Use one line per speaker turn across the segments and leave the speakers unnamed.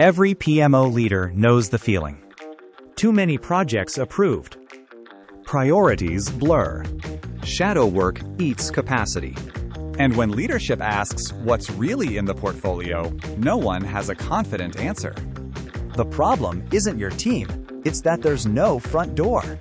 Every PMO leader knows the feeling. Too many projects approved. Priorities blur. Shadow work eats capacity. And when leadership asks what's really in the portfolio, no one has a confident answer. The problem isn't your team, it's that there's no front door.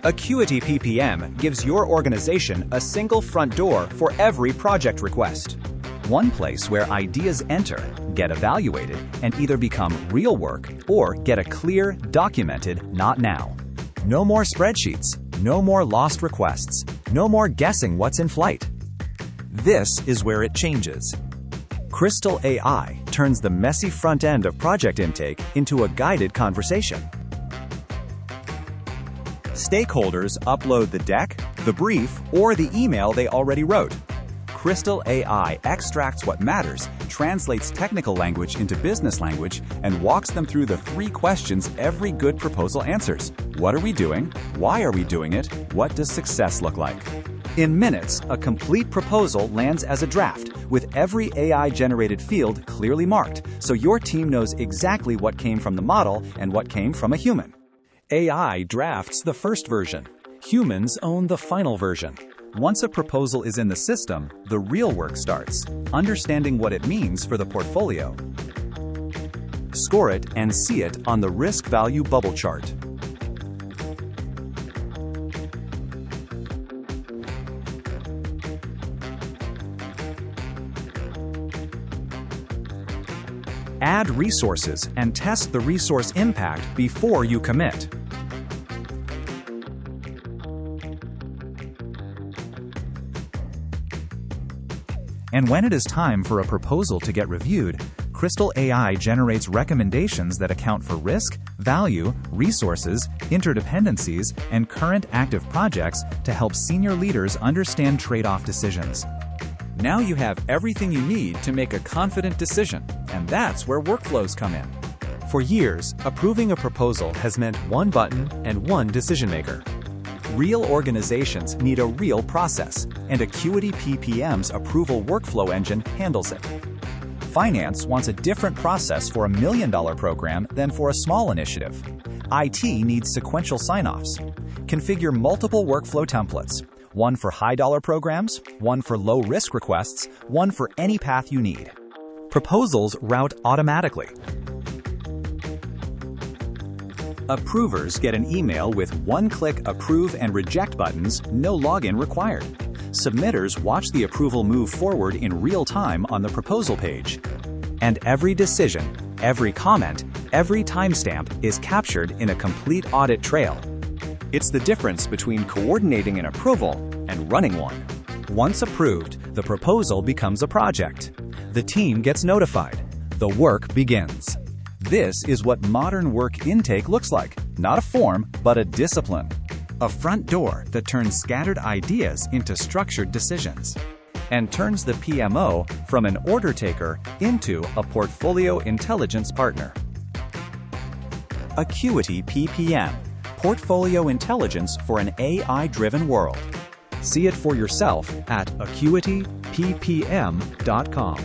Acuity PPM gives your organization a single front door for every project request. One place where ideas enter, get evaluated, and either become real work or get a clear, documented "not now." No more spreadsheets, no more lost requests, no more guessing what's in flight. This is where it changes. Crystal AI turns the messy front end of project intake into a guided conversation. Stakeholders upload the deck, the brief, or the email they already wrote. Crystal AI extracts what matters, translates technical language into business language, and walks them through the 3 questions every good proposal answers. What are we doing? Why are we doing it? What does success look like? In minutes, a complete proposal lands as a draft, with every AI-generated field clearly marked, so your team knows exactly what came from the model and what came from a human. AI drafts the first version. Humans own the final version. Once a proposal is in the system, the real work starts, understanding what it means for the portfolio. Score it and see it on the risk-value bubble chart. Add resources and test the resource impact before you commit. And when it is time for a proposal to get reviewed, Crystal AI generates recommendations that account for risk, value, resources, interdependencies, and current active projects to help senior leaders understand trade-off decisions. Now you have everything you need to make a confident decision, and that's where workflows come in. For years, approving a proposal has meant one button and one decision maker. Real organizations need a real process, and Acuity PPM's approval workflow engine handles it. Finance wants a different process for $1 million program than for a small initiative. IT needs sequential sign-offs. Configure multiple workflow templates, one for high-dollar programs, one for low-risk requests, one for any path you need. Proposals route automatically. Approvers get an email with one-click approve and reject buttons, no login required. Submitters watch the approval move forward in real time on the proposal page. And every decision, every comment, every timestamp is captured in a complete audit trail. It's the difference between coordinating an approval and running one. Once approved, the proposal becomes a project. The team gets notified. The work begins. This is what modern work intake looks like, not a form, but a discipline. A front door that turns scattered ideas into structured decisions, and turns the PMO from an order taker into a portfolio intelligence partner. Acuity PPM, portfolio intelligence for an AI-driven world. See it for yourself at acuityppm.com.